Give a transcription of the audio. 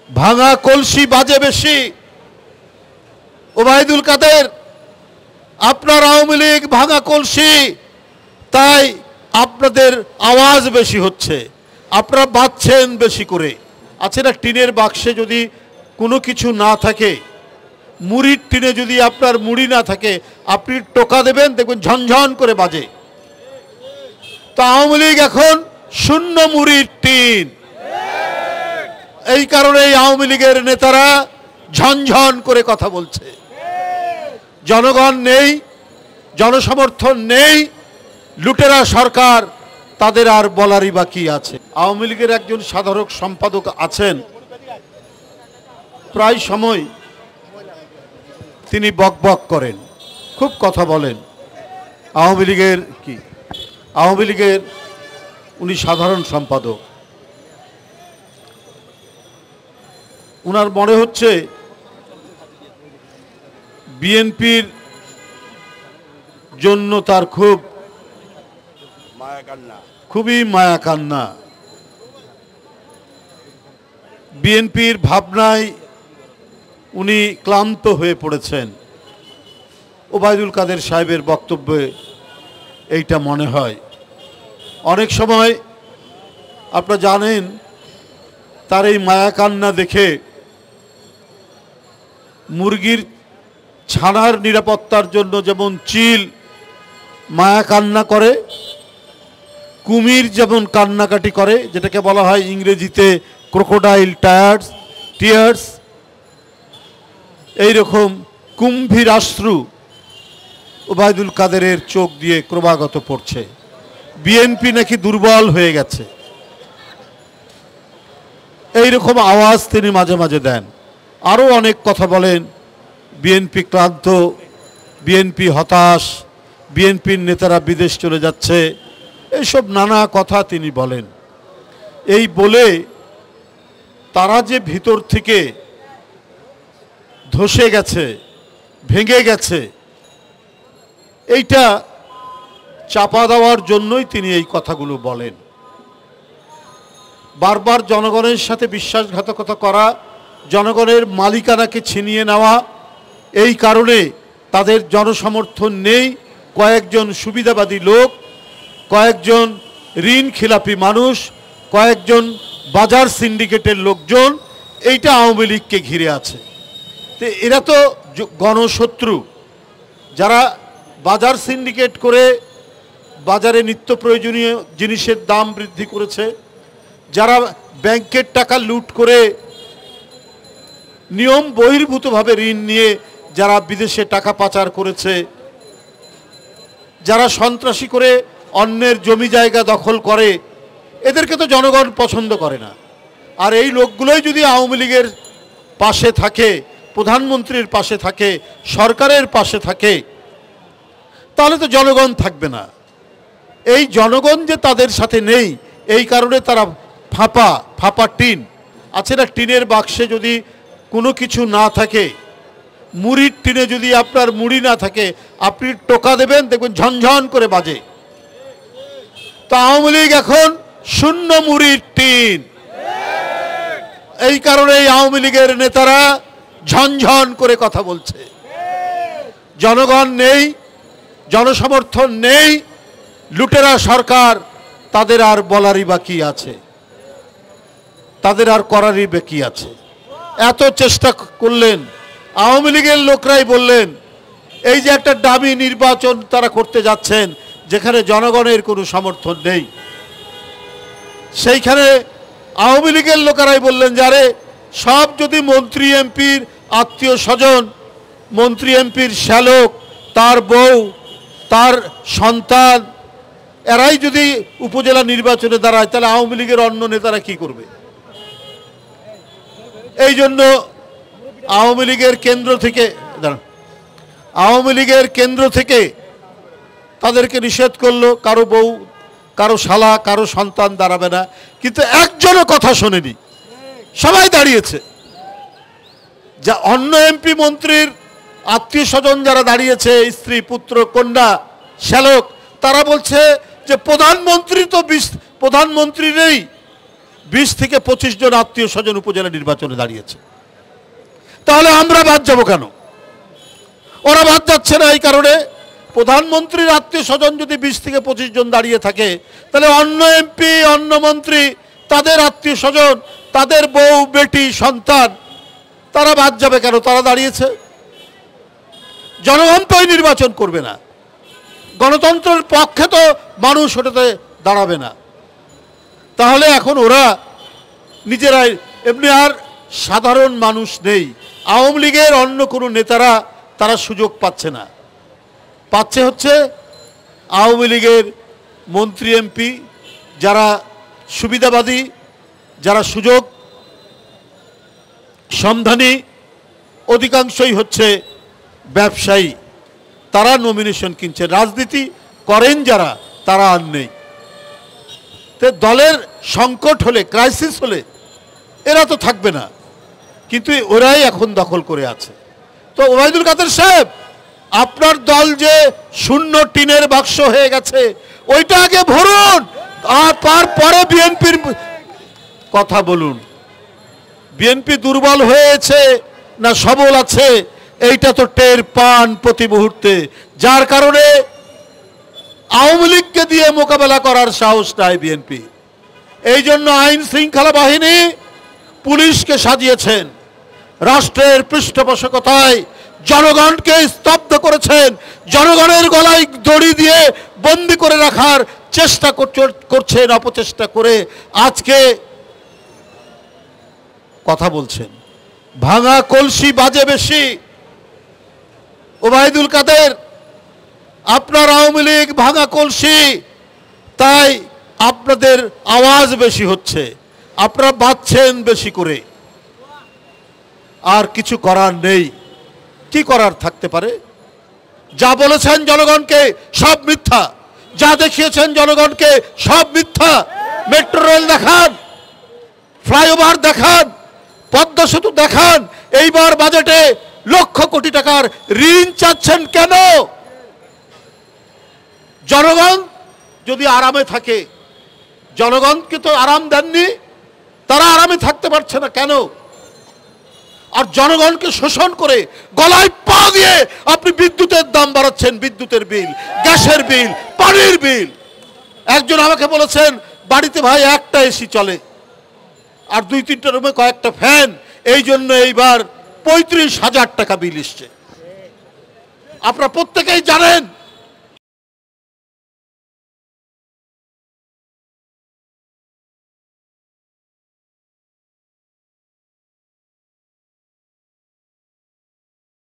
ভাঙা কলসি বাজে বেশি। ওবায়দুল কাদের, আপনার আওয়ামী লীগ ভাঙা কলসি, তাই আপনাদের আওয়াজ বেশি হচ্ছে, আপনারা বাজছেন বেশি করে। আছে না, টিনের বাক্সে যদি কোনো কিছু না থাকে, মুড়ির টিনে যদি আপনার মুড়ি না থাকে, আপনি টোকা দেবেন, দেখবেন ঝনঝন করে বাজে। তো আওয়ামী লীগ এখন শূন্য মুড়ির টিন। এই কারণে আওয়ামী লীগের নেতারা ঝনঝন করে কথা বলছে। জনগণ নেই, জনসমর্থন নেই, লুটেরা সরকার, তাদের আর বলারই বাকি আছে। আওয়ামী লীগের একজন সাধারণ সম্পাদক আছেন, প্রায় সময় তিনি বকবক করেন, খুব কথা বলেন। আওয়ামী লীগের উনি সাধারণ সম্পাদক। উনার মনে হচ্ছে বিএনপির জন্য তার খুবই মায়া কান্না। বিএনপির ভাবনায় উনি ক্লান্ত হয়ে পড়েছেন। ওবায়দুল কাদের সাহেবের বক্তব্যে এইটা মনে হয়। অনেক সময় আপনারা জানেন, তার এই মায়া কান্না দেখে মুরগির ছানার নিরাপত্তার জন্য যেমন চিল মায়া কান্না করে, কুমির যেমন কান্নাকাটি করে, যেটাকে বলা হয় ইংরেজিতে ক্রোকোডাইল টিয়ার্স, এইরকম কুম্ভীরাশ্রু ওবায়দুল কাদেরের চোখ দিয়ে ক্রমাগত পড়ছে। বিএনপি নাকি দুর্বল হয়ে গেছে, এইরকম আওয়াজ তিনি মাঝে মাঝে দেন। আরও অনেক কথা বলেন, বিএনপি ক্লান্ত, বিএনপি হতাশ, বিএনপির নেতারা বিদেশ চলে যাচ্ছে, এইসব নানা কথা তিনি বলেন। এই বলে তারা যে ভিতর থেকে ধসে গেছে, ভেঙে গেছে, এইটা চাপা দেওয়ার জন্যই তিনি এই কথাগুলো বলেন। বারবার জনগণের সাথে বিশ্বাসঘাতকতা করা, জনগণের মালিকানাকে ছিনিয়ে নেওয়া, এই কারণে তাদের জনসমর্থন নেই। কয়েকজন সুবিধাবাদী লোক, কয়েকজন ঋণ খিলাপি মানুষ, কয়েকজন বাজার সিন্ডিকেটের লোকজন এইটা আওয়ামী লীগকে ঘিরে আছে। তো এরা তো গণশত্রু। যারা বাজার সিন্ডিকেট করে বাজারে নিত্য প্রয়োজনীয় জিনিসের দাম বৃদ্ধি করেছে, যারা ব্যাংকের টাকা লুট করে নিয়ম বহির্ভূতভাবে ঋণ নিয়ে যারা বিদেশে টাকা পাচার করেছে, যারা সন্ত্রাসী করে অন্যের জমি জায়গা দখল করে, এদেরকে তো জনগণ পছন্দ করে না। আর এই লোকগুলোই যদি আওয়ামী লীগের পাশে থাকে, প্রধানমন্ত্রীর পাশে থাকে, সরকারের পাশে থাকে, তাহলে তো জনগণ থাকবে না। এই জনগণ যে তাদের সাথে নেই, এই কারণে তারা ফাঁপা টিন। আছে না, টিনের বাক্সে যদি কোনো কিছু না থাকে, মুড়ির টিনে যদি আপনার মুড়ি না থাকে, আপনি টোকা দেবেন, দেখবেন ঝনঝন করে বাজে। তো আওয়ামী লীগ এখন শূন্য মুড়ির টিন। এই কারণে আওয়ামী লীগের নেতারা ঝনঝন করে কথা বলছে। জনগণ নেই, জনসমর্থন নেই, লুটেরা সরকার, তাদের আর বলারই বাকি আছে, তাদের আর করারই বাকি আছে। এত চেষ্টা করলেন, আওয়ামী লীগের লোকরাই বললেন এই যে একটা দামি নির্বাচন তারা করতে যাচ্ছেন, যেখানে জনগণের কোনো সমর্থন নেই, সেইখানে আওয়ামী লীগের লোকেরাই বললেন যে আরে সব যদি মন্ত্রী এমপির আত্মীয় স্বজন, মন্ত্রী এমপির শ্যালক, তার বউ, তার সন্তান, এরাই যদি উপজেলা নির্বাচনে দাঁড়ায়, তাহলে আওয়ামী লীগের অন্য নেতারা কি করবে? এই জন্য আওয়ামী লীগের কেন্দ্র থেকে তাদেরকে নিষেধ করলো, কারো বউ, কারো শালা, কারো সন্তান দাঁড়াবে না। কিন্তু একজনও কথা শোনেনি, সবাই দাঁড়িয়েছে। যা অন্য এমপি মন্ত্রীর আত্মীয় স্বজন যারা দাঁড়িয়েছে, স্ত্রী, পুত্র, কন্যা, শ্যালক, তারা বলছে যে প্রধানমন্ত্রী নেই, 20 থেকে 25 জন আত্মীয় স্বজন উপজেলা নির্বাচনে দাঁড়িয়েছে। তাহলে আমরা বাদ যাব কেন? ওরা বাদ যাচ্ছে না এই কারণে, প্রধানমন্ত্রীর আত্মীয় স্বজন যদি 20 থেকে 25 জন দাঁড়িয়ে থাকে, তাহলে অন্য এমপি, অন্য মন্ত্রী, তাদের আত্মীয় স্বজন, তাদের বউ, বেটি, সন্তান, তারা বাদ যাবে কেন? তারা দাঁড়িয়েছে। জনগণ তো নির্বাচন করবে না, গণতন্ত্রের পক্ষে তো মানুষ ওটাতে দাঁড়াবে না। তাহলে এখন ওরা নিজেরাই, এমনি আর সাধারণ মানুষ নেই। আওয়ামী লীগের অন্য কোনো নেতারা তারা সুযোগ পাচ্ছে না, পাচ্ছে হচ্ছে আওয়ামী লীগের মন্ত্রী, এমপি, যারা সুবিধাবাদী, যারা সুযোগ সন্ধানী, অধিকাংশই হচ্ছে ব্যবসায়ী। তারা নমিনেশন কিনছে, রাজনীতি করেন যারা, তারা আর নেই। তো দলের সংকট হলে, ক্রাইসিস হলে এরা তো থাকবে না, কিন্তু ওরাই এখন দখল করে আছে। তো ওবায়দুল কাদের সাহেব, আপনার দল যে শূন্য টিনের বাক্স হয়ে গেছে, ওইটা আগে ভরুন, আর তারপরে বিএনপির কথা বলুন। বিএনপি দুর্বল হয়েছে না সবল আছে, এইটা তো টের পান প্রতি মুহূর্তে, যার কারণে আওয়ামী লীগকে দিয়ে মোকাবেলা করার সাহস নাই বিএনপি। এই জন্য আইন শৃঙ্খলা বাহিনী, পুলিশকে সাজিয়েছেন, রাষ্ট্রের পৃষ্ঠপোষকতায় জনগণকে স্তব্ধ করেছেন, জনগণের গলায় দড়ি দিয়ে বন্দি করে রাখার চেষ্টা করছেন, অপচেষ্টা করে আজকে কথা বলছেন। ভাঙা কলসি বাজে বেশি। ওবায়দুল কাদের, আপনার আওয়ামী লীগ ভাঙা কলসি, তাই আপনাদের আওয়াজ বেশি হচ্ছে, আপনারা বাজছেন বেশি করে। আর কিছু করার নেই। কি করার থাকতে পারে? যা বলেছেন জনগণকে সব মিথ্যা, যা দেখিয়েছেন জনগণকে সব মিথ্যা। মেট্রো রেল দেখান, ফ্লাইওভার দেখান, পদ্মা সেতু দেখান। এইবার বাজেটে লক্ষ কোটি টাকার ঋণ চাচ্ছেন কেন? জনগণ যদি আরামে থাকে, জনগণকে তো আরাম দেননি, তারা আরামে থাকতে পারছে না কেন? আর জনগণকে শোষণ করে গলায় পা দিয়ে আপনি বিদ্যুতের দাম বাড়াচ্ছেন, বিদ্যুতের বিল, গ্যাসের বিল, পানির বিল। একজন আমাকে বলেছেন, বাড়িতে ভাই একটা এসি চলে আর 2-3টা রুমে কয়েকটা ফ্যান, এই জন্য এইবার 35,000 টাকা বিল এসছে। আপনারা প্রত্যেকেই জানেন